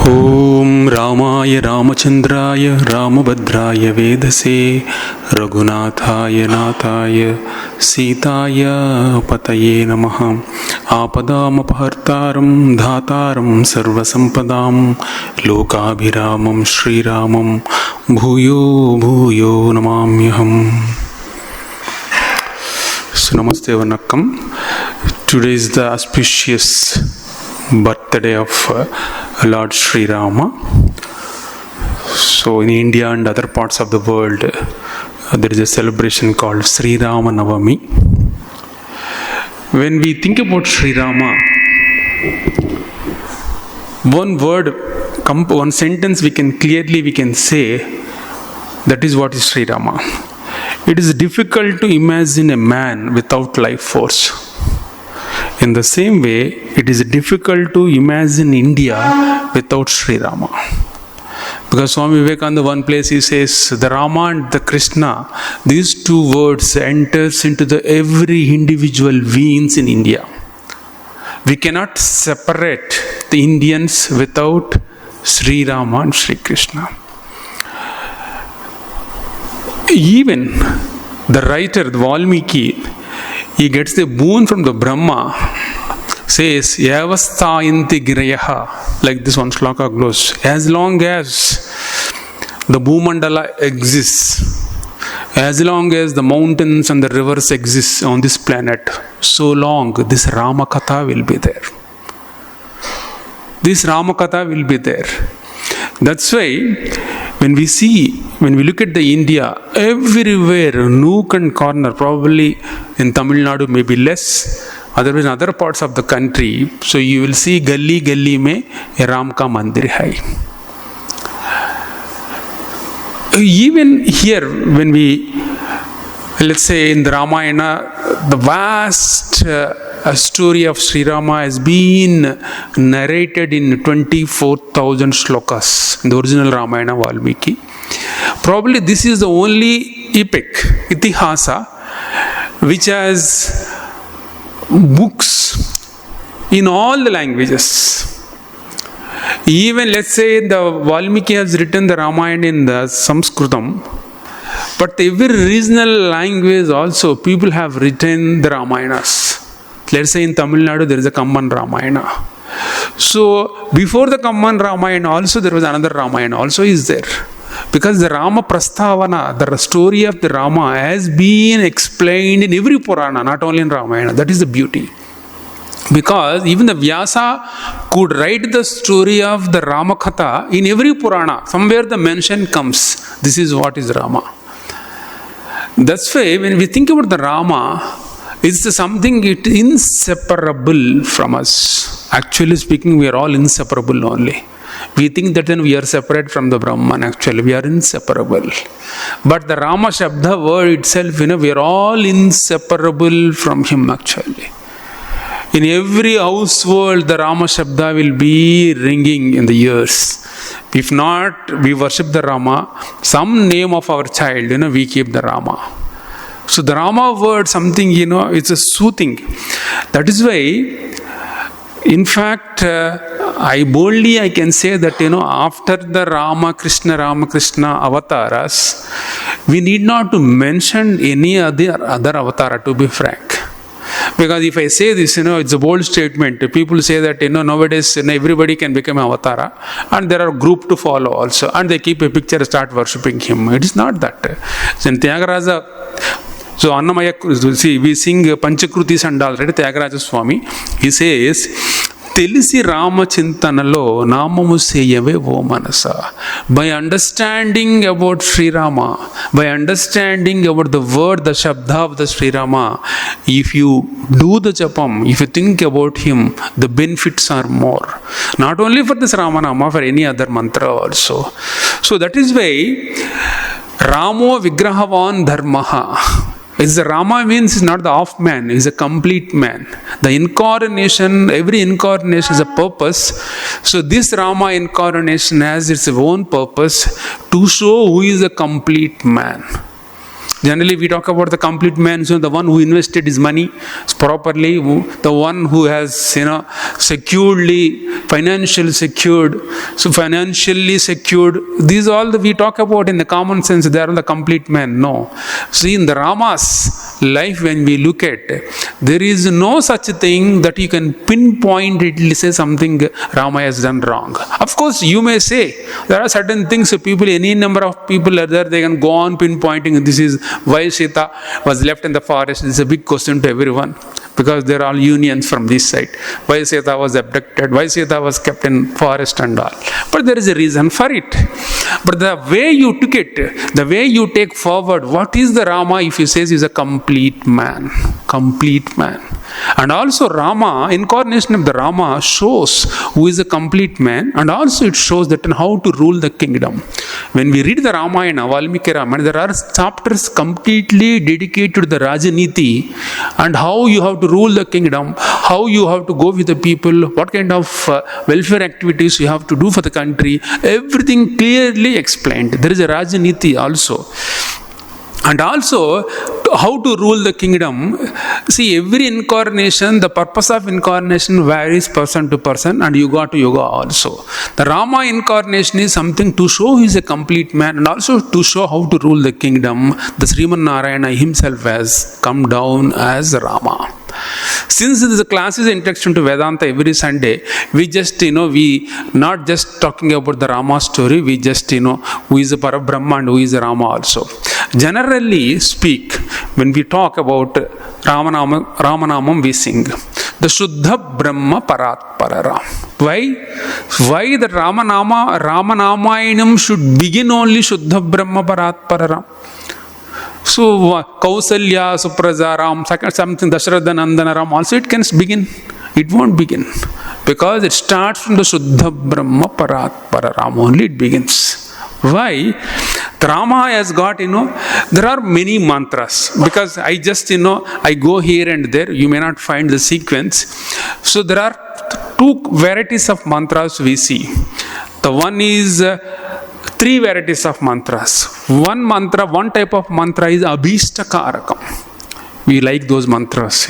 Om Ramaya Ramachandraya Ramabhadraya Vedase Raghunathaya Nathaya Sitaya Pataye Namaha Apadam Apahartaram Dhataram Sarvasampadam Lokabhiramam Sri Ramam Bhuyo Bhuyo Namamyaham. So Namaste Vanakkam. Today is the auspicious birthday of Lord Sri Rama. So in India and other parts of the world, there is a celebration called Sri Navami. When we think about Sri Rama, one sentence we can say that is what is Sri Rama. It is difficult to imagine a man without life force. In the same way, it is difficult to imagine India without Sri Rama. Because Swami Vivekananda, one place he says, the Rama and the Krishna, these two words enters into the every individual beings in India. We cannot separate the Indians without Sri Rama and Sri Krishna. Even the writer, the Valmiki, he gets the boon from the Brahma, says, Yavastayanti Girayaha, like this one shloka goes, as long as the Bhumandala exists, as long as the mountains and the rivers exist on this planet, so long this Ramakatha will be there. This Ramakatha will be there. That's why when we look at the India, everywhere, nook and corner, probably in Tamil Nadu maybe less, otherwise in other parts of the country, so you will see Galli Galli mein Ram ka mandir hai. Even here, when let's say in the Ramayana, the vast story of Sri Rama has been narrated in 24,000 shlokas in the original Ramayana Valmiki. Probably this is the only epic, Itihasa, which has books in all the languages. Even let's say the Valmiki has written the Ramayana in the Sanskritam, but every regional language also people have written the Ramayanas. Let's say in Tamil Nadu there is a Kamman Ramayana. So before the Kamman Ramayana also there was another Ramayana also is there. Because the Rama Prastavana, the story of the Rama has been explained in every Purana, not only in Ramayana. That is the beauty. Because even the Vyasa could write the story of the Ramakatha in every Purana. Somewhere the mention comes. This is what is Rama. That's why when we think about the Rama, it's something inseparable from us. Actually speaking, we are all inseparable only. We think that then we are separate from the Brahman. Actually, we are inseparable. But the Rama Shabda word itself, we are all inseparable from him actually. In every household, the Rama Shabda will be ringing in the ears. If not, we worship the Rama. Some name of our child, we keep the Rama. So the Rama word, something, it's a soothing. That is why, in fact, I can say that, after the Ramakrishna avatars, we need not to mention any other avatar, to be frank. Because if I say this, it's a bold statement. People say that, nowadays, everybody can become an avatara. And there are group to follow also. And they keep a picture and start worshipping him. It is not that. So in Tyagaraja, so Annamaya, see, we sing Panchakrutis and all, right? Tyagaraja Swami, he says, Telisi Rama Chintanalo Namamu Seyave O Manasa. By understanding about Sri Rama, by understanding about the word, the Shabda of the Sri Rama, if you do the Japam, if you think about him, the benefits are more. Not only for this Ramanama, for any other mantra also. So that is why Ramo Vigrahavan Dharmaha. It's the Rama means is not the half man, is a complete man. The incarnation, every incarnation is a purpose. So this Rama incarnation has its own purpose to show who is a complete man. Generally, we talk about the complete man, so the one who invested his money properly, the one who has, securely, financially secured. So financially secured, these all we talk about in the common sense, they are the complete man. No. See, in the Rama's life, when we look at, there is no such thing that you can pinpoint it, say something Rama has done wrong. Of course, you may say, there are certain things, people, any number of people are there, they can go on pinpointing, this is why Sita was left in the forest. It's a big question to everyone, because they are all unions from this side. Why Sita was abducted, why Sita was kept in forest and all. But there is a reason for it. But the way you took it, the way you take forward, what is the Rama, if you say is a complete man. Complete man. And also Rama, incarnation of the Rama shows who is a complete man, and also it shows that how to rule the kingdom. When we read the Ramayana, Valmiki Ramayana, there are chapters completely dedicated to the Rajaniti and how you have to rule the kingdom, how you have to go with the people, what kind of welfare activities you have to do for the country. Everything clearly explained. There is a Rajaniti also. And also, how to rule the kingdom. See, every incarnation, the purpose of incarnation varies person to person, and yuga to yuga also. The Rama incarnation is something to show he is a complete man, and also to show how to rule the kingdom. The Sriman Narayana himself has come down as Rama. Since this class is introduction to Vedanta every Sunday, we just, we not just talking about the Rama story, we just, who is the Parabrahma and who is the Rama also. Generally speak, when we talk about Ramanamam, we sing the Shuddha Brahma Parat Parara. Why the Ramanamayanam should begin only Shuddha Brahma Parat Parara? So, Kausalya, Supraja, Ram, something, Dasharatha, Nandana, Ram, also it can begin. It won't begin. Because it starts from the Shuddha Brahma Parat Pararam. Only it begins. Why? The Rama has got, there are many mantras. Because I just, I go here and there. You may not find the sequence. So, there are two varieties of mantras we see. The one is three varieties of mantras. One type of mantra is Abhistakarakam. We like those mantras,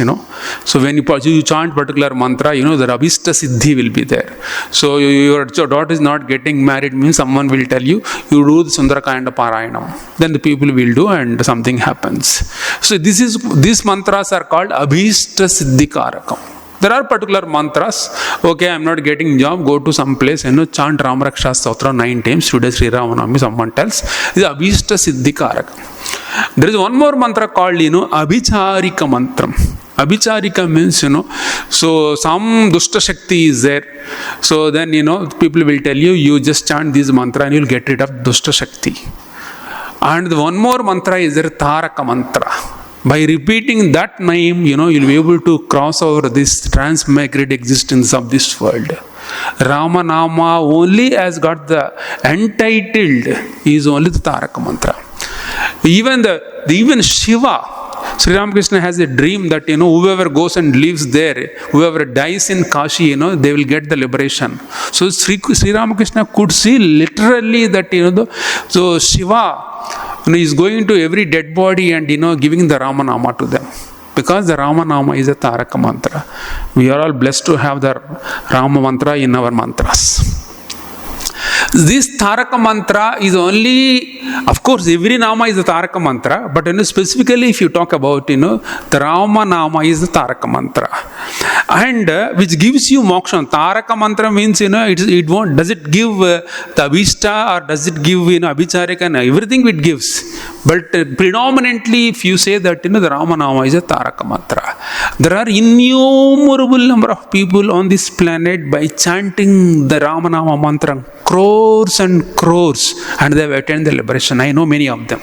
So when you chant particular mantra, the Abhishta Siddhi will be there. So your daughter is not getting married means someone will tell you, you do the Sundarakanda Parayanam. Then the people will do and something happens. So these mantras are called Abhishta Siddhi Karakam. There are particular mantras. Okay, I am not getting job. Go to some place and chant Ramaraksha Stotra 9 times. Today Sri Ramanama, someone tells. This is Abhishta Siddhi Karakam. There is one more mantra called, Abhicharika mantram. Abhicharika means, so some Dushta Shakti is there. So then, people will tell you, you just chant this mantra and you will get rid of Dushta Shakti. And the one more mantra is there, Taraka mantra. By repeating that name, you'll be able to cross over this transmigrate existence of this world. Ramanama only has got the entitled is only the Taraka mantra. Even Shiva, Sri Ramakrishna has a dream that, whoever goes and lives there, whoever dies in Kashi, they will get the liberation. So Sri Ramakrishna could see literally that, so Shiva, is going to every dead body and, giving the Ramanama to them. Because the Ramanama is a Taraka mantra. We are all blessed to have the Rama mantra in our mantras. This Taraka mantra is only, of course, every Nama is a Taraka mantra, but specifically if you talk about, the Ramanama is the Taraka mantra. And which gives you moksha. Taraka mantra means, it won't, does it give the Abhishta or does it give, Abhicharika? Everything it gives. But predominantly, if you say that, the Ramanama is a Taraka mantra. There are innumerable number of people on this planet by chanting the Ramanama mantra. Crores and crores, and they have attained the liberation. I know many of them.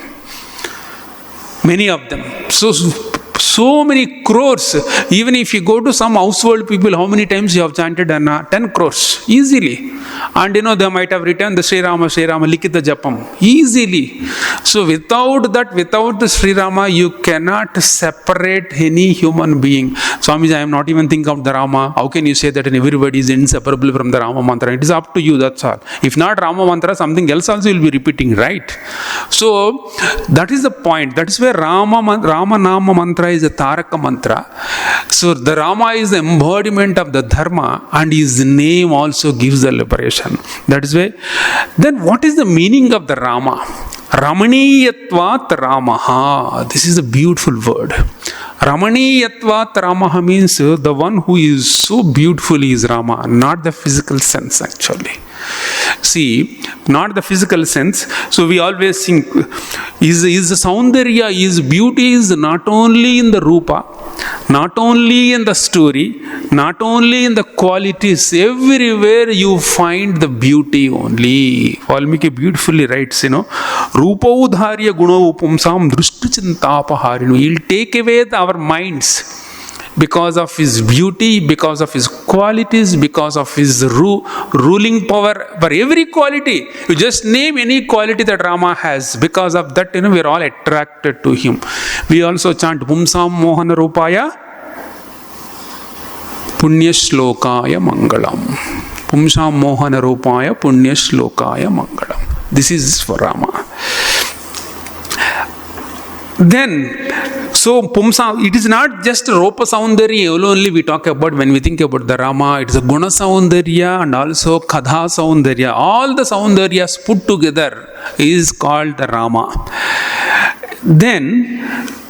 Many of them. So many crores. Even if you go to some household people, how many times you have chanted 10 crores? Easily. And they might have written the Sri Rama Likita Japam. Easily. So without the Sri Rama, you cannot separate any human being. Swamiji, I am not even thinking of the Rama. How can you say that everybody is inseparable from the Rama mantra? It is up to you, that's all. If not Rama mantra, something else also you will be repeating, right? So that is the point. That is where Ramanama mantra is a Taraka mantra. So the Rama is the embodiment of the Dharma, and his name also gives the liberation. That is why. Then what is the meaning of the Rama? Ramaniyatvat Ramaha. This is a beautiful word. Ramaniyatvat Ramaha means the one who is so beautiful is Rama, not the physical sense actually. See, not the physical sense. So we always think, is the Saundarya, is beauty is not only in the Rupa, not only in the story, not only in the qualities, everywhere you find the beauty only. Valmiki beautifully writes, Rupa udharya guna upumsam drushtuchintapaharinu. He'll take away our minds because of his beauty, because of his qualities, because of his ruling power. For every quality, you just name any quality that Rama has. Because of that, we are all attracted to him. We also chant Pumsam Mohana Rupaya Punya Shlokaya Mangalam. Pumsam Mohana Rupaya Punya Shlokaya Mangalam. This is for Rama. Then, so Pumsa, it is not just Rupa Saundarya only we talk about when we think about the Rama. It is a Guna Saundarya and also Kadha Saundarya. All the Saundaryas put together is called the Rama. Then,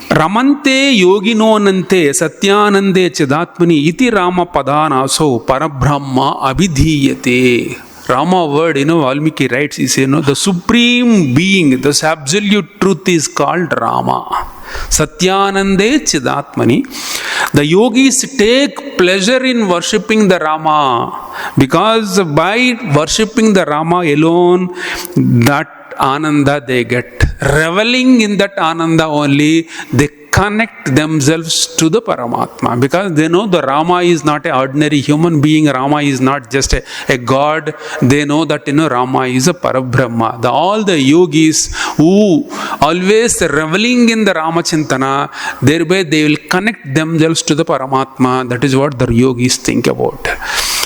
Ramante Yogino Nante Satyanande Chidatmani Iti Rama Padanaso Parabrahma Abhidhiyate. Rama word, Valmiki writes, is, the supreme being, this absolute truth is called Rama. Satyanande Chidatmani. The yogis take pleasure in worshipping the Rama, because by worshipping the Rama alone, that Ananda they get. Reveling in that Ananda only, they connect themselves to the Paramatma, because they know the Rama is not an ordinary human being. Rama is not just a god. They know that Rama is a Parabrahma. All the yogis who always reveling in the Rama Chintana, thereby they will connect themselves to the Paramatma. That is what the yogis think about.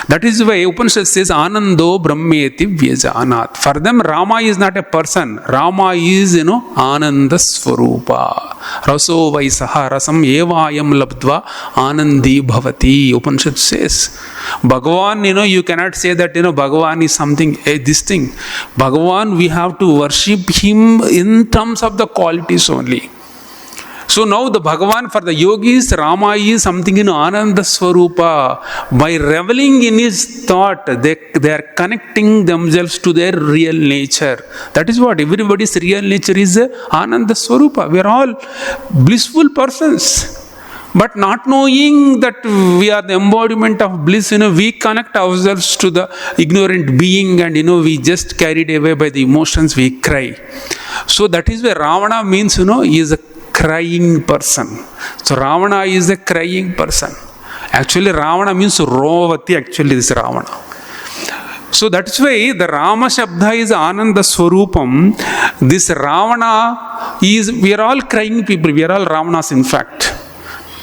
That is why Upanishad says Anando Brahmeti Vyajanat. For them, Rama is not a person. Rama is, Ananda Swarupa. Raso Vaisaha Rasam Evayam Labdva Anandi Bhavati. Upanishad says. Bhagavan, you cannot say that, Bhagavan is something, this thing. Bhagavan, we have to worship him in terms of the qualities only. So now the Bhagavan for the yogis, Rama is something in Ananda Swarupa. By reveling in his thought, they are connecting themselves to their real nature. That is what everybody's real nature is, Ananda Swarupa. We are all blissful persons. But not knowing that we are the embodiment of bliss, we connect ourselves to the ignorant being, and we just carried away by the emotions, we cry. So that is where Ravana means, he is a crying person. So Ravana is a crying person. Actually Ravana means Rovati, actually this Ravana. So that's why the Rama Shabda is Ananda Swarupam. This Ravana is, we are all crying people, we are all Ravanas in fact.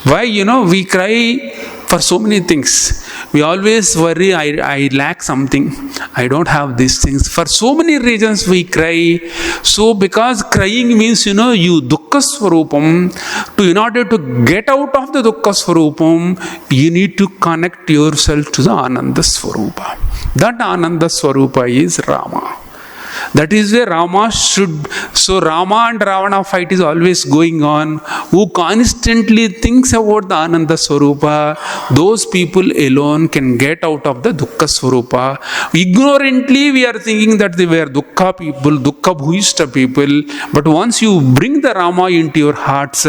Why? We cry for so many things. We always worry, I lack something. I don't have these things. For so many reasons we cry. So because crying means, you dukkha swarupam. In order to get out of the dukkha swarupam, you need to connect yourself to the Ananda Swarupa. That Ananda Swarupa is Rama. That is where Rama should. So Rama and Ravana fight is always going on. Who constantly thinks about the Ananda Swarupa, those people alone can get out of the Dukkha Swarupa. Ignorantly we are thinking that they were Dukkha people, Dukkha Bhuishta people. But once you bring the Rama into your hearts,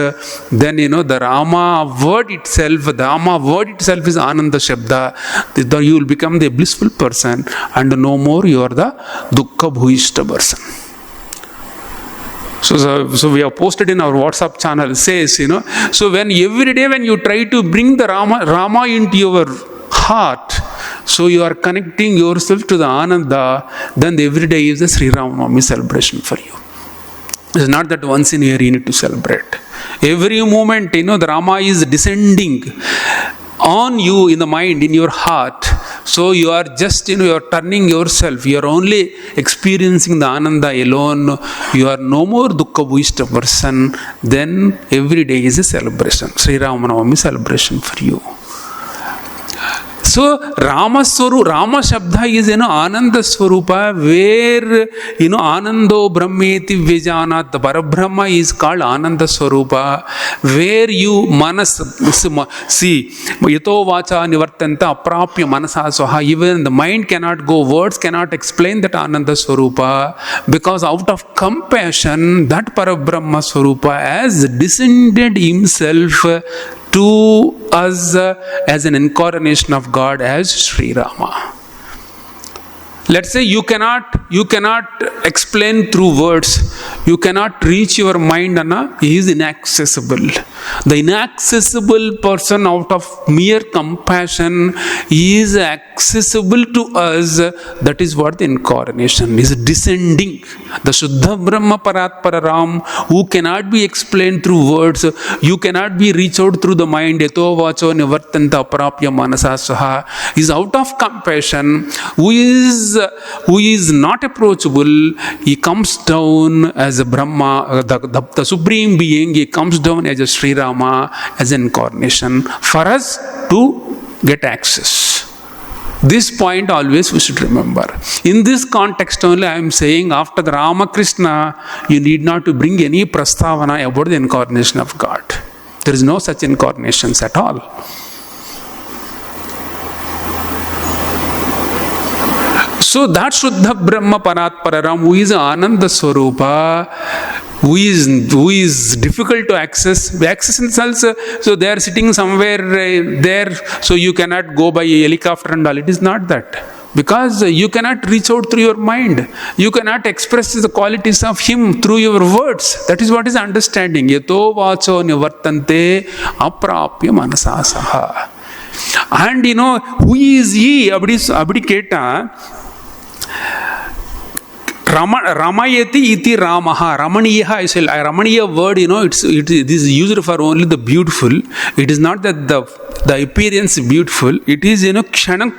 then the Rama word itself is Ananda Shabda. You will become the blissful person, and no more you are the Dukkha Bhuishta person. So we have posted in our WhatsApp channel, says, so when every day when you try to bring the Rama into your heart, so you are connecting yourself to the Ananda, then every day is a Sri Ramnavami celebration for you. It's not that once in a year you need to celebrate. Every moment, the Rama is descending on you in the mind, in your heart. So you are just, you are turning yourself. You are only experiencing the Ananda alone. You are no more dukkha bhuishta person. Then every day is a celebration. Sri Ramanama celebration for you. So Rama Shabda is Ananda Swarupa, where Anando Brahmeti Vijanat, the Parabrahma is called Ananda Swarupa, where you manas see Yato Vacha Nivartanta Aprapya Manasa Swaha, even the mind cannot go, words cannot explain that Ananda Swarupa, because out of compassion that Parabrahma Swarupa has descended himself to us as an incarnation of God as Sri Rama. Let's say you cannot explain through words. You cannot reach your mind, he is inaccessible. The inaccessible person out of mere compassion is accessible to us. That is what the incarnation is, descending. The Shuddha Brahma Paratpara Ram, who cannot be explained through words, you cannot be reached out through the mind, Yato Vacho Nivartanta Aprapya Manasa Saha, is out of compassion, who is not approachable. He comes down as a Brahma, the Supreme Being. He comes down as a Sri Rama, as an incarnation for us to get access. This point always we should remember. In this context only I am saying, after the Ramakrishna, you need not to bring any prastavana about the incarnation of God. There is no such incarnations at all. So that Shuddha Brahma Paratpararam, who is Ananda Swarupa, who is difficult to access. Access in the sense, so they are sitting somewhere there, so you cannot go by a helicopter and all. It is not that. Because you cannot reach out through your mind. You cannot express the qualities of Him through your words. That is what is understanding. Yato vacho nivartante aprapya manasasaha. And who is He? Abdi keta. Ramayati iti Ramaha. Ramaniya is a Ramaniya word, it is used for only the beautiful. It is not that the appearance beautiful. It is, kshanam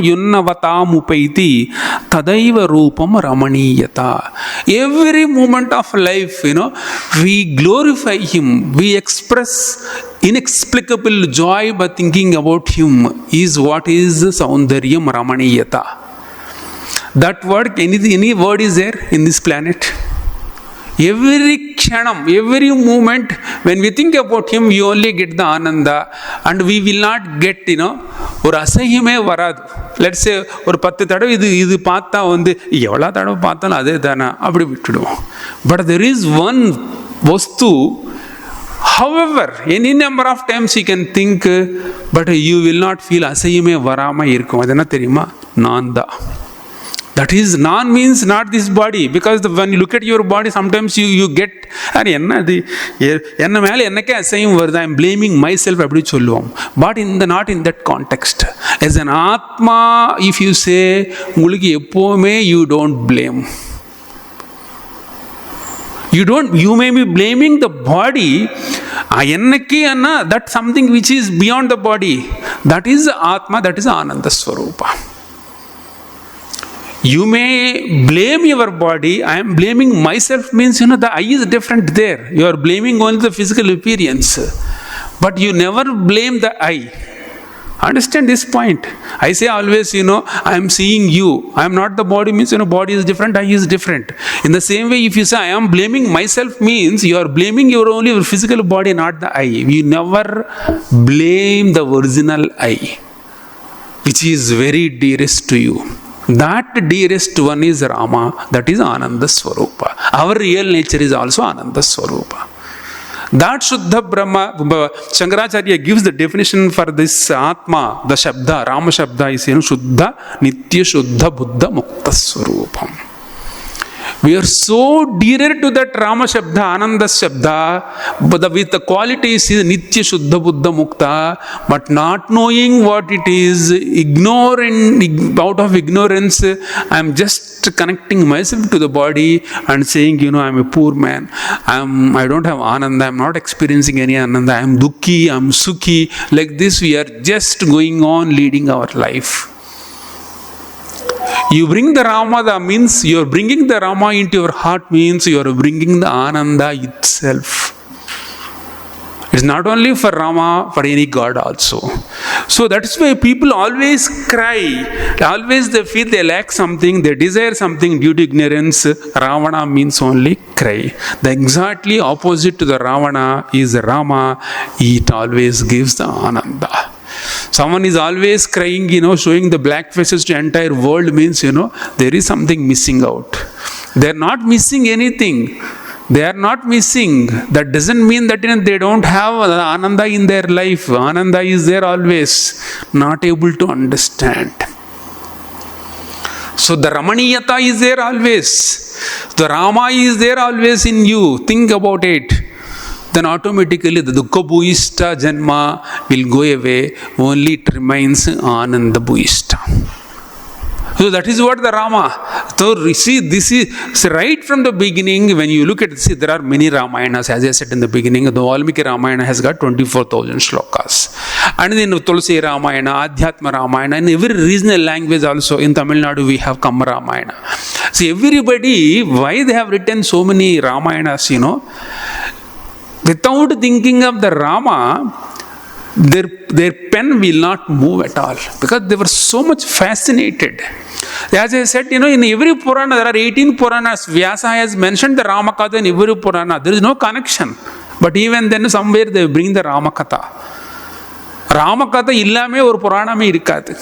yunnavatam upaiti tadaiva rupam ramaniyata. Every moment of life, we glorify Him. We express inexplicable joy by thinking about Him. Is what is Saundaryam Ramaniyata. That word, any word is there in this planet. Every kshanam, every moment, when we think about Him, we only get the ananda, and we will not get, or asahime varadu. Let's say, or 10 thadav idu paatha vandu evla thadav paathalu adhe dana appadi vittuduvom. But there is one vastu, however, any number of times you can think, but you will not feel asahime varama irkum. Adena theriyuma? Nanda. That is, nan means not this body, because when you look at your body, sometimes you get, I am blaming myself, but not in that context. As an Atma, if you say, you don't blame. You may be blaming the body, that's something which is beyond the body. That is Atma, that is Ananda Swarupa. You may blame your body. I am blaming myself means, the I is different there. You are blaming only the physical appearance. But you never blame the I. Understand this point. I say always, I am seeing you. I am not the body means, body is different, I is different. In the same way, if you say I am blaming myself means, you are blaming only your physical body, not the I. You never blame the original I, which is very dearest to you. That dearest one is Rama, that is Ananda Swarupa. Our real nature is also Ananda Swarupa. That Shuddha Brahma, Shankaracharya gives the definition for this Atma, the Shabda, Rama Shabda is Shuddha, Nitya Shuddha Buddha Mukta Swarupam. We are so dearer to that Rama Shabda, Ananda Shabda, but with the qualities is Nitya Shuddha Buddha Mukta, but not knowing what it is, ignorant, out of ignorance, I am just connecting myself to the body and saying, I am a poor man, I don't have Ananda, I am not experiencing any Ananda, I am Dukhi, I am Sukhi. Like this, we are just going on leading our life. You bring the Rama, that means you are bringing the Rama into your heart, means you are bringing the Ananda itself. It's not only for Rama, for any God also. So that's why people always cry. Always they feel they lack something, they desire something due to ignorance. Ravana means only cry. The exactly opposite to the Ravana is Rama. It always gives the Ananda. Someone is always crying, showing the black faces to entire world means, there is something missing out. They are not missing anything. They are not missing. That doesn't mean that they don't have Ananda in their life. Ananda is there always. Not able to understand. So the Ramaniyata is there always. The Rama is there always in you. Think about it. Then automatically the Dukkha Bhuista Janma will go away. Only it remains Ananda Bhuista. So that is what the Rama. So see, this is right from the beginning. When you look at it, there are many Ramayanas. As I said in the beginning, the Valmiki Ramayana has got 24,000 shlokas. And then Tulsi Ramayana, Adhyatma Ramayana, in every regional language also. In Tamil Nadu we have Kamma Ramayana. See, everybody, why they have written so many Ramayanas, without thinking of the Rama, their pen will not move at all, because they were so much fascinated. As I said, in every Purana, there are 18 Puranas. Vyasa has mentioned the Ramakatha in every Purana. There is no connection. But even then, somewhere they bring the Ramakatha. Ramakatha illame or Purana me irukadu.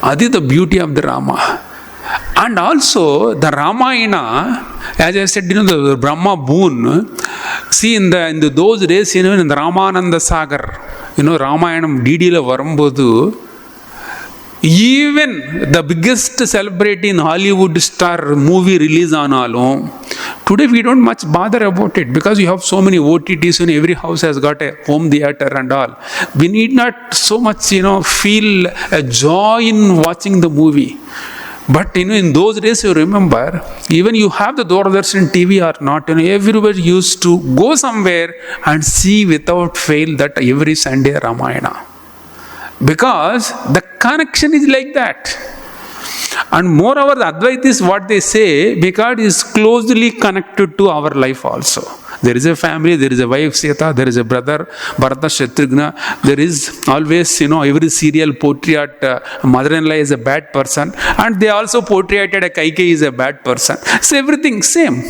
That is the beauty of the Rama. And also the Ramayana, as I said, the Brahma boon. See, in those days, in the Ramananda Sagar, Ramayanam DD la varumbodhu, even the biggest celebrity in Hollywood star movie release aanalum, today we don't much bother about it, because you have so many OTTs and every house has got a home theater and all. We need not so much, feel a joy in watching the movie. But in those days, you remember, even you have the Doordarshan TV or not, everybody used to go somewhere and see without fail that every Sunday Ramayana. Because the connection is like that. And moreover, the Advaitis, what they say, because it is closely connected to our life also. There is a family, there is a wife Sita, there is a brother Bharata Shatrugna, there is always, every serial portrait, mother-in-law is a bad person, and they also portrayed a Kaikeyi is a bad person. So everything same.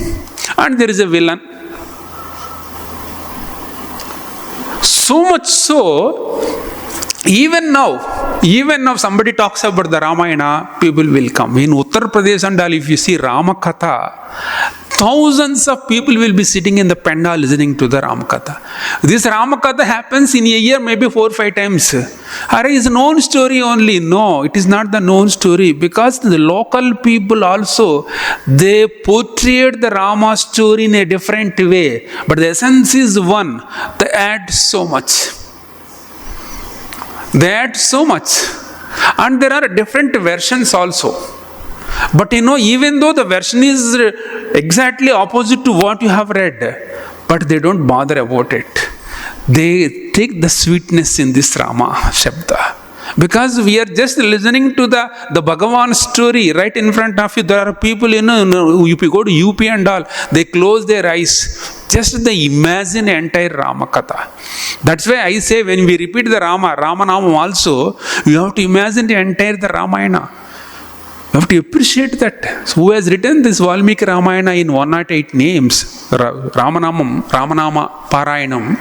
And there is a villain. So much so, even now somebody talks about the Ramayana, people will come. In Uttar Pradesh and all, if you see Ramakatha, thousands of people will be sitting in the pandal listening to the Ramakatha. This Ramakatha happens in a year maybe 4 or 5 times. It is a known story only. No, it is not the known story, because the local people also, they portrayed the Rama story in a different way. But the essence is one. They add so much. And there are different versions also. But even though the version is exactly opposite to what you have read, but they don't bother about it. They take the sweetness in this Rama Shabda. Because we are just listening to the Bhagavan story right in front of you. There are people, if you go to UP and all, they close their eyes. Just they imagine entire Ramakatha. That's why I say, when we repeat the Ramanama also, you have to imagine the entire Ramayana. You have to appreciate that. So who has written this Valmiki Ramayana in 108 names? Ramanama Parayanam.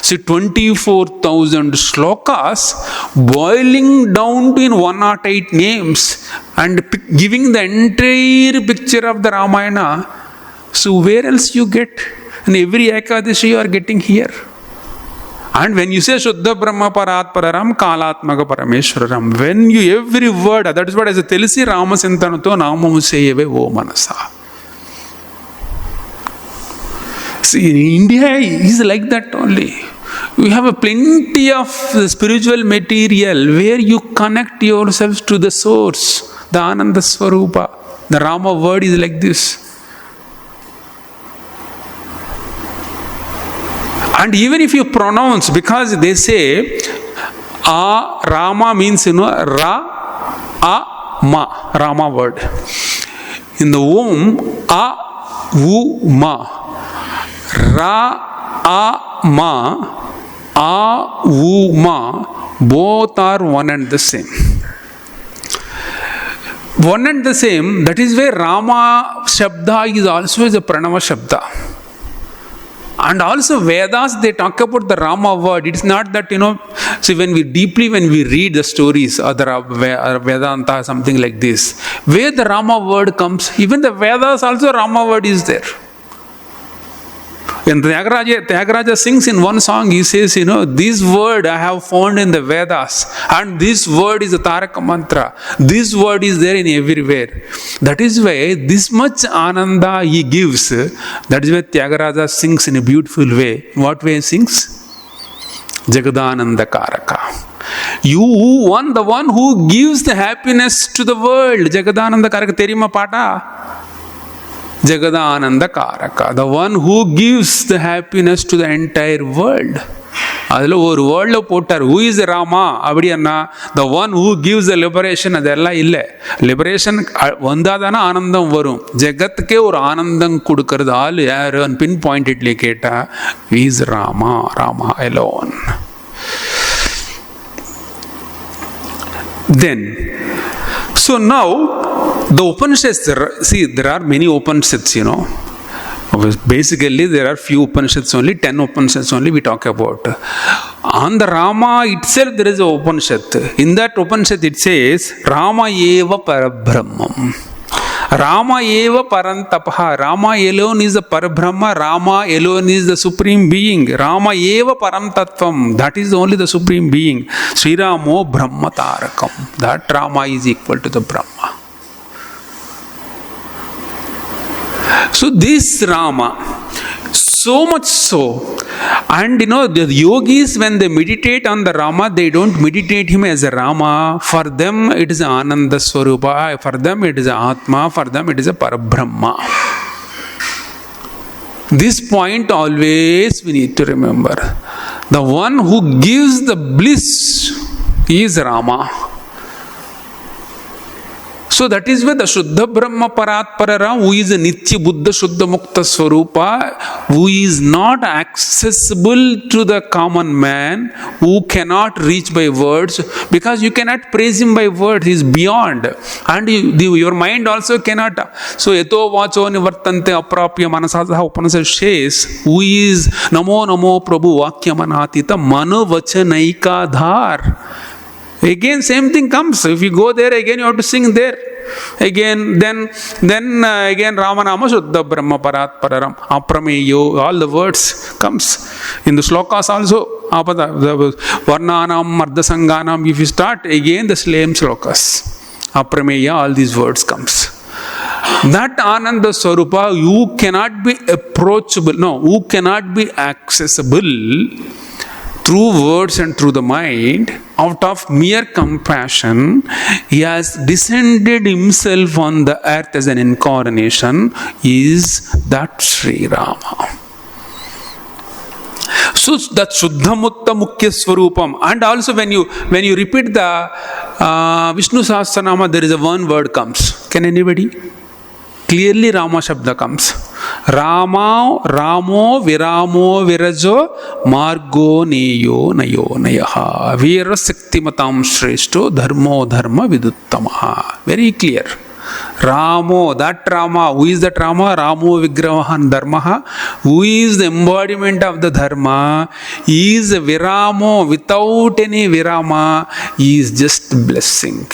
See, 24,000 shlokas boiling down to in 108 names and giving the entire picture of the Ramayana. So where else you get? And every Ekadashi you are getting here. And when you say Shuddha Brahma Parat Pararam Kalatmaka Parameshwararam, when you every word, that is what I say, Telisi Rama Sintanuto Namamu Seyeve O Manasa. See, in India is like that only. You have a plenty of spiritual material where you connect yourselves to the source, the Ananda Swarupa. The Rama word is like this. And even if you pronounce, because they say, Rama means, Ma, Rama word. In the womb, Ma. Ma, Ma, both are one and the same. One and the same, that is where Rama Shabda is also a Pranava Shabda. And also Vedas, they talk about the Rama word. It's not that, see, when we read the stories or the Vedanta, something like this, where the Rama word comes, even the Vedas also Rama word is there. When Tyagaraja sings in one song, he says, this word I have found in the Vedas, and this word is a Taraka mantra. This word is there in everywhere. That is why this much Ananda he gives. That is why Tyagaraja sings in a beautiful way. What way he sings? Jagadananda Karaka. You want the one who gives the happiness to the world. Jagadananda Karaka Terima Pata. Jagadananda Karaka, the one who gives the happiness to the entire world. அதில் ஒரு வேர்ல்டில் போட்டார், who is Rama அப்படின்னா, the one who gives the liberation. அதெல்லாம் இல்லை. Liberation வந்தால் தானே ஆனந்தம் வரும். ஜெகத்துக்கே ஒரு ஆனந்தம் கொடுக்கறது ஆள் யாரு பின் பாயிண்ட்லேயே கேட்டால், is Rama, Rama alone. Then, so now, the Upanishads, see, there are many Upanishads, Basically, there are few Upanishads only, 10 Upanishads only we talk about. On the Rama itself, there is a Upanishad. In that Upanishad, it says, Rama eva parabrahmam. Rama eva parantapaha. Rama alone is the Parabrahma. Rama alone is the Supreme Being. Rama eva paramtattvam. That is only the Supreme Being. Sri Ramo Brahma Tarakam. That Rama is equal to the Brahma. So this Rama, so much so, and the yogis, when they meditate on the Rama, they don't meditate him as a Rama. For them it is Ananda Swarupa, for them it is Atma, for them it is a Parabrahma. This point always we need to remember. The one who gives the bliss is Rama. So that is where the Shuddha Brahma Parat Parara, who is a Nitya Buddha Shuddha Mukta Swarupa, who is not accessible to the common man, who cannot reach by words, because you cannot praise him by words, he is beyond. And your mind also cannot. So Eto Vacho Nivartante Aprapya Manasaha Upanishad says, who is Namo Namo Prabhu Vakya Manatita Mano Vachanaika Dhar. Again, same thing comes. If you go there, again you have to sing there. Again, then again Ramanama Shuddha Brahma Parat Pararam Aprameyo, all the words comes. In the slokas also, Varnanam Mardasanganam, if you start, again the same slokas. Aprameya, all these words comes. That Ananda Swarupa, you cannot be approachable, you cannot be accessible through words and through the mind. Out of mere compassion, he has descended himself on the earth as an incarnation, is that Sri Rama. So that Shuddha Mutta Mukhya Swarupam. And also when you repeat the Vishnu Sahasranama, there is a one word comes. Can anybody? Clearly Rama Shabda comes. Ramo, Viramo, Virajo, Margo, Neyo, Nayo, Nayaha. Vira Saktimatam Shreshto, Dharmo, Dharma, Viduttamaha. Very clear. Ramo, that Rama. Who is that Rama? Ramo Vigrahan Dharmaha. Who is the embodiment of the Dharma? He is a Viramo. Without any Virama, he is just blessing.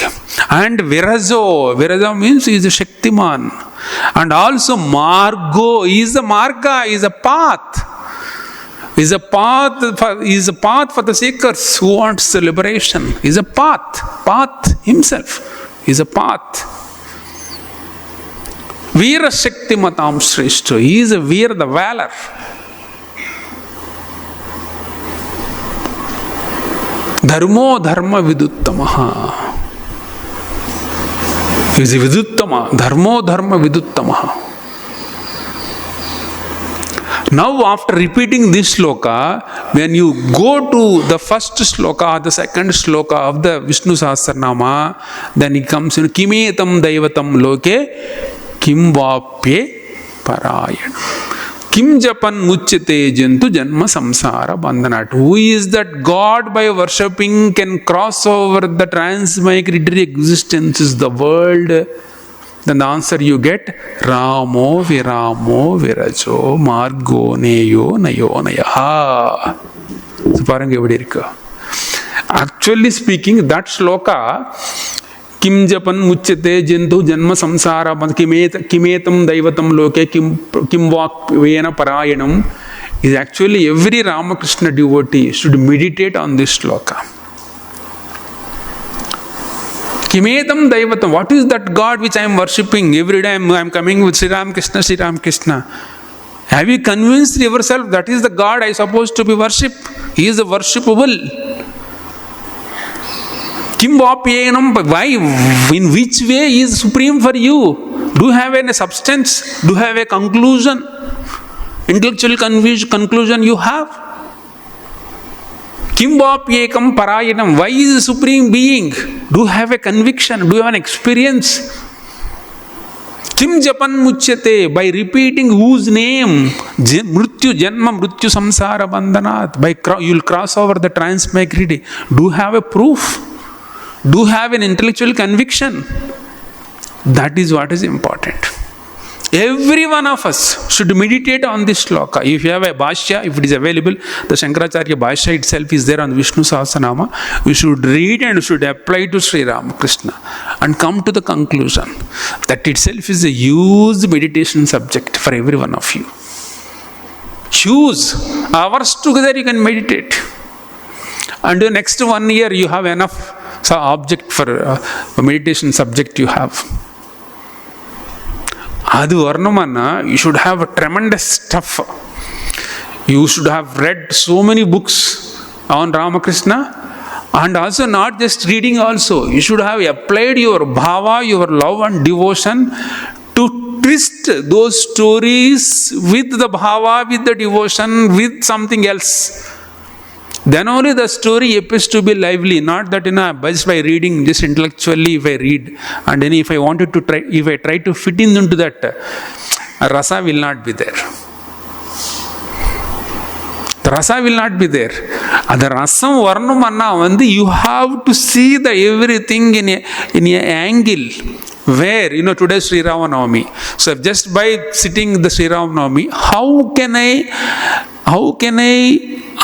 And Virajo means he is a Shaktiman. And also Margo, he is a Marga, he is a path. Is a path for the seekers who wants the liberation. Is a path himself is a path. Veera Shakti Matam Shreshta. He is a Veer, the valor. Dharmo Dharma Viduttamaha. He is a Viduttama. Dharmo Dharma Viduttamaha. Now, after repeating this shloka, when you go to the first shloka or the second shloka of the Vishnu Sahasranama, then it comes in Kimetam Daivatam Loke Kim Vapye Parayan. Kim Japan Muchyate Jantu Janma Samsara Bandhanat. Who is that God by worshipping can cross over the transmigratory existence is the world? Then the answer you get, Ramo Viramo Virajo Margo Neyo Nayo Nayaha. So, parang eppadi irukku. Actually speaking, that shloka, Kim Japan Muchyate Jantu Janma Samsara Kimetam Daivatam Loke Kim Vakvena Parayanam, is actually every Ramakrishna devotee should meditate on this shloka. Kimetam Daivatam. What is that God which I am worshipping? Every day I am coming with Sri Ramakrishna, Sri Ramakrishna. Have you convinced yourself that is the God I supposed to be worshipped? He is the worshipable. Kim Vapyenam. Why? In which way he is supreme for you? Do you have any substance? Do you have a conclusion? Intellectual conclusion you have? Kim Vapyekam Parayanam. Why is the supreme being? Do you have a conviction? Do you have an experience? Kim Japan Muchyate. By repeating whose name? Mrityu Janma Mrityu Samsara Bandhanat. By you will cross over the transmigratory. Do you have a proof? Do you have an intellectual conviction? That is what is important. Every one of us should meditate on this shloka. If you have a Bhashya, if it is available, the Shankaracharya Bhashya itself is there on Vishnu Sahasranama. We should read and should apply to Sri Ramakrishna and come to the conclusion. That itself is a huge meditation subject for every one of you. Choose. Hours together you can meditate. And the next 1 year you have enough object for meditation subject you have. Adu Varnamana, you should have a tremendous stuff. You should have read so many books on Ramakrishna, and also not just reading also. You should have applied your bhava, your love and devotion to twist those stories with the bhava, with the devotion, with something else. Then only the story appears to be lively, not that just by reading, just intellectually if I read, and then if I wanted to try, if I try to fit into that, rasa will not be there. The rasa will not be there. The rasam varnam anna, you have to see the everything in a angle. Where, today Sri Navami. So just by sitting the Sri Navami, how can I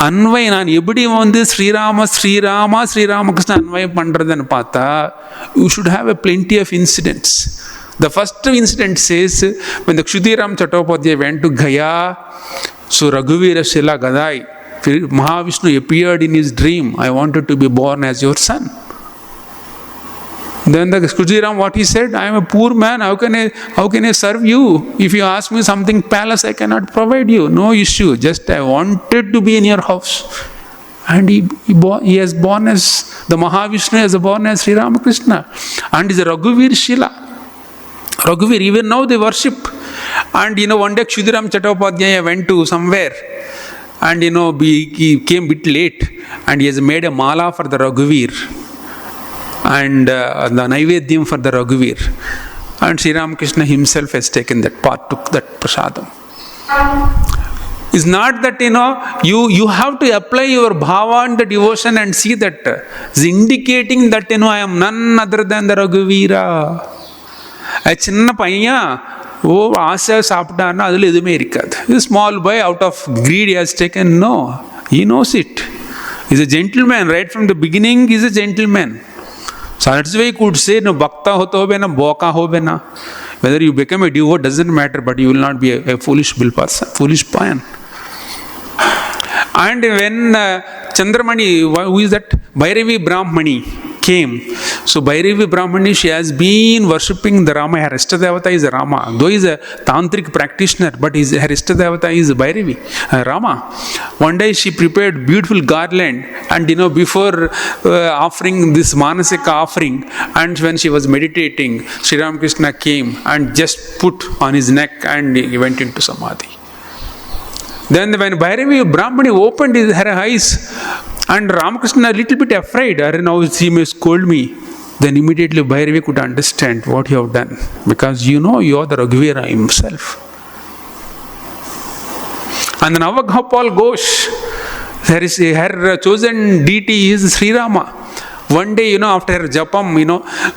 அன்வை நான் எப்படி Sri Ramakrishna அன்வை பண்றதுன்னு பார்த்தா, you should have a plenty of incidents. The first incident says, when the Kshudiram Chattopadhyay went to Gaya, so Raghuvira Shila Gadai, Mahavishnu appeared in his dream, I wanted to be born as your son. Then the Kshudiram, what he said, I am a poor man, how can I serve you? If you ask me something palace, I cannot provide you. No issue, just I wanted to be in your house. And he has born as, the Mahavishnu has born as Sri Ramakrishna. And is a Raghuvir Shila. Raghuvir, even now they worship. And one day Kshudiram Chattopadhyay went to somewhere. And he came a bit late. And he has made a mala for the Raghuvir. And the Naivedyam for the Raghuvir. And Sri Ramakrishna himself has taken that part, took that prasadam. It's not that, you have to apply your bhava and the devotion and see that. It's indicating that, I am none other than the Raghuvira. A chinna paiya, aasya saaptaana, adhula edume irikadu. This small boy out of greed he has taken, no. He knows it. He's a gentleman, right from the beginning he's a gentleman. So that's why you could say, no, bhakta hoto hobe na, boka hobe na. Whether you become a devotee doesn't matter, but you will not be a foolish person, foolish payan. And when Chandramani, who is that? Bhairavi Brahmani came. So Bhairavi Brahmani, she has been worshipping the Rama. Her Ishtadevata is Rama. Though he is a tantric practitioner, but her Ishtadevata is Bhairavi, Rama. One day she prepared beautiful garland, and before offering this Manasika offering, and when she was meditating, Sri Ramakrishna came and just put on his neck and he went into Samadhi. Then when Bhairavi Brahmani opened her eyes, and Ramakrishna a little bit afraid, now he may scold me. Then immediately Bhairavi could understand what you have done. Because you are the Raghuvira himself. And the Navagopal Ghosh, her chosen deity is Sri Rama. One day, after her japam,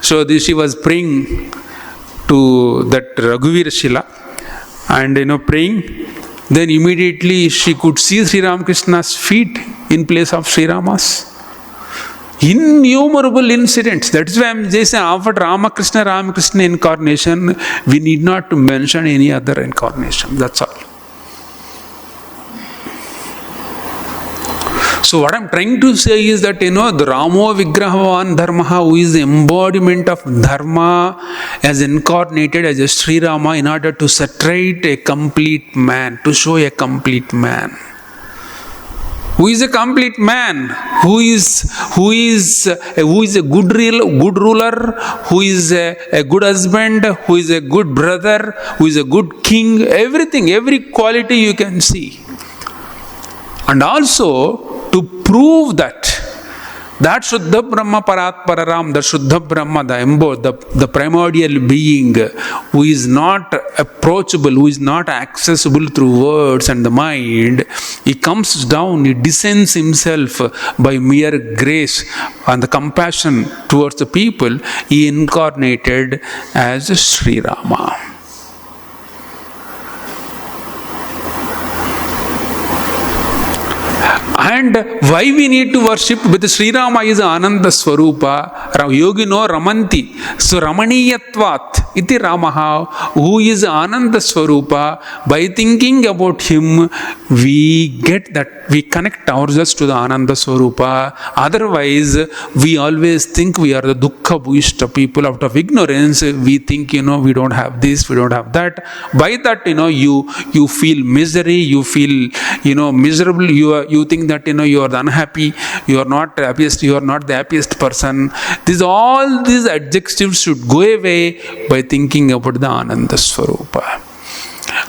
so she was praying to that Raghuvira Shila. And praying. Then immediately she could see Sri Ramakrishna's feet in place of Sri Rama's. Innumerable incidents. That's why I'm just saying, after Ramakrishna incarnation, we need not to mention any other incarnation. That's all. So what I'm trying to say is that, the Ramo Vigrahavan Dharmaha, who is the embodiment of Dharma, as incarnated as a Sri Rama in order to separate a complete man, to show a complete man. Who is a complete man? Who is a good ruler? Who is a good husband? Who is a good brother? Who is a good king? Everything, every quality you can see. And also, to prove that Shuddha Brahma Parat Pararam, the Shuddha Brahma, the primordial being, who is not approachable, who is not accessible through words and the mind, he comes down, he descends himself by mere grace and the compassion towards the people. He incarnated as Sri Rama. And why we need to worship with Sri Rama is Ananda Swarupa, Yogino Ramanti. So Ramaniyatvat iti Ramaha, who is Ananda Swarupa. By thinking about him, we get that, we connect ourselves to the Ananda Swarupa. Otherwise, we always think we are the Dukkha Bhuishta people. Out of ignorance, we think, we don't have this, we don't have that. By that, you feel misery, you feel, miserable, you think that, you are unhappy, you are not the happiest person. All these adjectives should go away by thinking about the Ananda Swarupa.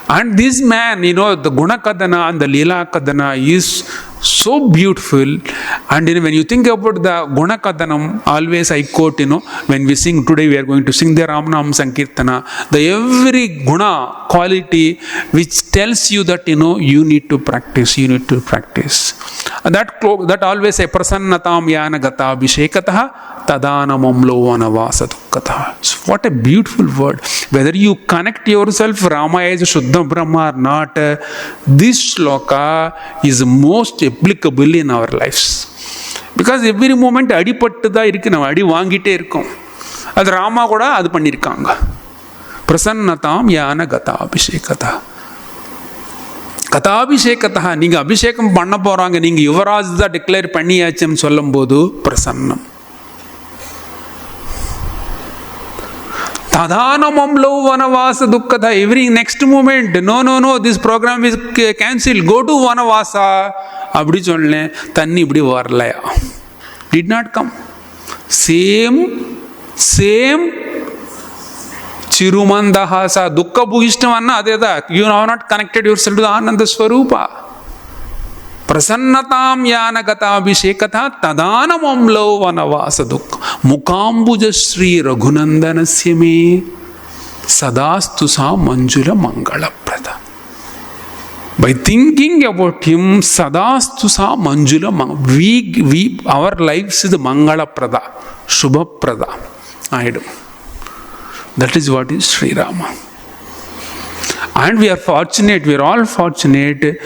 And this man, the Guna Kadana and the Leela Kadana is so beautiful. And when you think about the Guna Kadanam, always I quote, when we sing today, we are going to sing the Ramanama Sankirtana, the every Guna quality which tells you that, you need to practice. And that always say, Prasannatam Yana Gata Abhishekataha Tadanamam Lovanavasa Dukkataha. So what a beautiful word. Whether you connect yourself Rama as Shuddha Brahma or not, this shloka is most applicable in our lives. Because every moment அடிபட்டுதா இருக்கு, நம்ம அடி வாங்கிட்டே இருக்கோம். அது ராமா கூட அது பண்ணியிருக்காங்க. பிரசன்னதாம் யான கதாபிஷேகதா. கதாபிஷேகதா, நீங்க அபிஷேகம் பண்ண போறாங்க, நீங்க யுவராஜ் தான் டிக்ளேர் பண்ணியாச்சுன்னு சொல்லும் போது பிரசன்னம். Tadhanamamlo vanavasa dukkata. Every next moment, no, this program is cancelled. Go to vanavasa. Abdi solne, tanni ibdi varlaya. Did not come. Same. Chirumandahasa dukkha bhuishtavanna adeda. You have not connected yourself to the Ananda Swarupa. Prasannatam yana gatabhishekatha tadanamamlo vanavasa dukkha. Mukambuja Sri Raghunandanasya me sadastu sa manjula mangala prada. By thinking about him, sadastu sa manjula mangala, our lives is mangala prada, shubha prada. I do. That is what is Sri Rama. And we are all fortunate.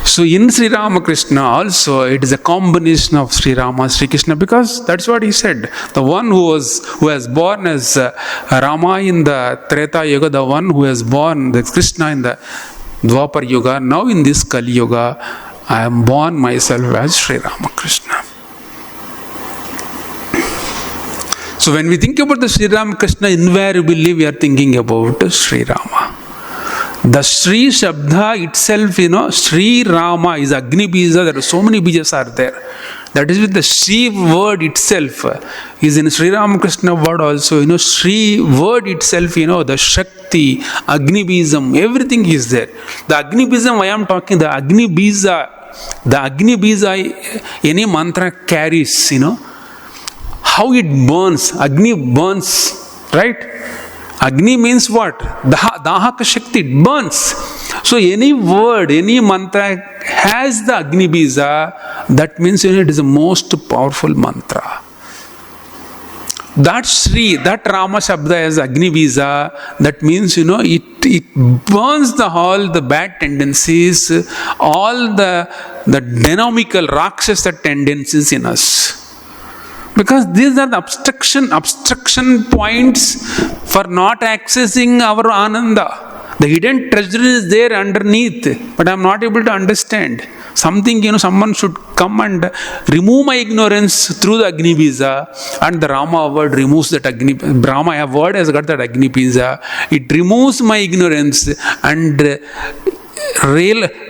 So in Sri Ramakrishna also, it is a combination of Sri Rama, Sri Krishna, because that's what he said. The one who was born as Rama in the Treta Yuga, the one who was born, the Krishna in the Dwapar Yuga, now in this Kali Yuga, I am born myself as Sri Ramakrishna. So when we think about the Sri Ramakrishna, invariably we are thinking about Sri Rama. The Sri Shabda itself, Sri Rama is Agni Bija. There are so many Bijas are there. That is with the Sri word itself is in Sri Ramakrishna word also. Sri word itself, the Shakti, Agni Bijam, everything is there. The Agni Bijam I am talking, the Agni Bija, any mantra carries, how it burns. Agni burns, right? Agni means what? Dahaka Shakti, it burns. So any word, any mantra has the Agni Bija, that means it is the most powerful mantra. That Sri, that Rama Shabda as Agni Bija, that means it burns all the bad tendencies, all the dynamical Rakshasa tendencies in us. Because these are the obstruction points for not accessing our Ananda. The hidden treasure is there underneath, but I am not able to understand. Something, someone should come and remove my ignorance through the Agni Bija, and the Rama word removes that Agni. Rama word has got that Agni Bija. It removes my ignorance and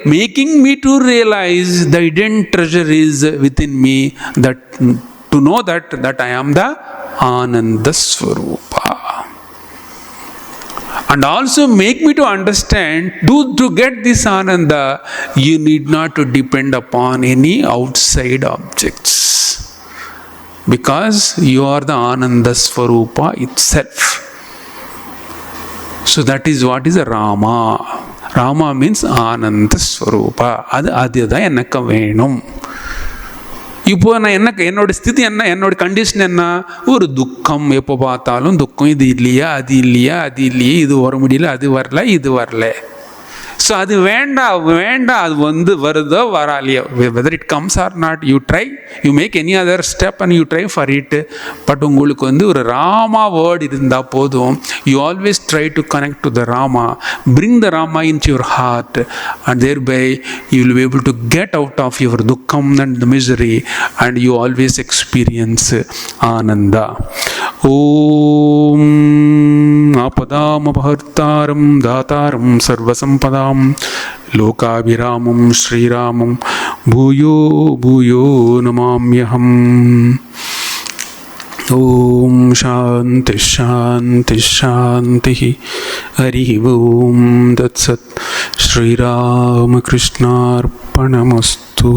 making me to realize the hidden treasure is within me, that to know that I am the Ananda Swarupa. And also make me to understand, to get this Ananda, you need not to depend upon any outside objects. Because you are the Ananda Swarupa itself. So that is what is a Rama. Rama means Ananda Swarupa. Adhyada enakka venum. இப்போ நான் என்னோட ஸ்திதி என்னோட condition என்ன? ஒரு துக்கம், எப்போ பார்த்தாலும் துக்கம், இது இல்லையா அது இல்லையா அது இல்லையே, இது வர முடியல, அது வரல, இது வரல. ஸோ அது வேண்டாம், அது வருதோ வராலையோ, whether it comes or not, you try, you make any other step and you try for it. But உங்களுக்கு ஒரு ராமா வேர்ட் இருந்தால் போதும். You always try to connect to the Rama, bring the Rama into your heart, and thereby you will be able to get out of your துக்கம் and the misery, and you always experience ஆனந்தா. ஓம் ஆபதாமபஹர்த்தாரம் தாதாரம் சர்வசம்பதாம் லோகாபிராமம் ஸ்ரீராமம் பூயோ பூயோ நமாம்யஹம். ஓம் சாந்தி சாந்தி சாந்தி. ஹரி ஓம் தத்சத். ஸ்ரீராமகிருஷ்ணார்ப்பணமஸ்து.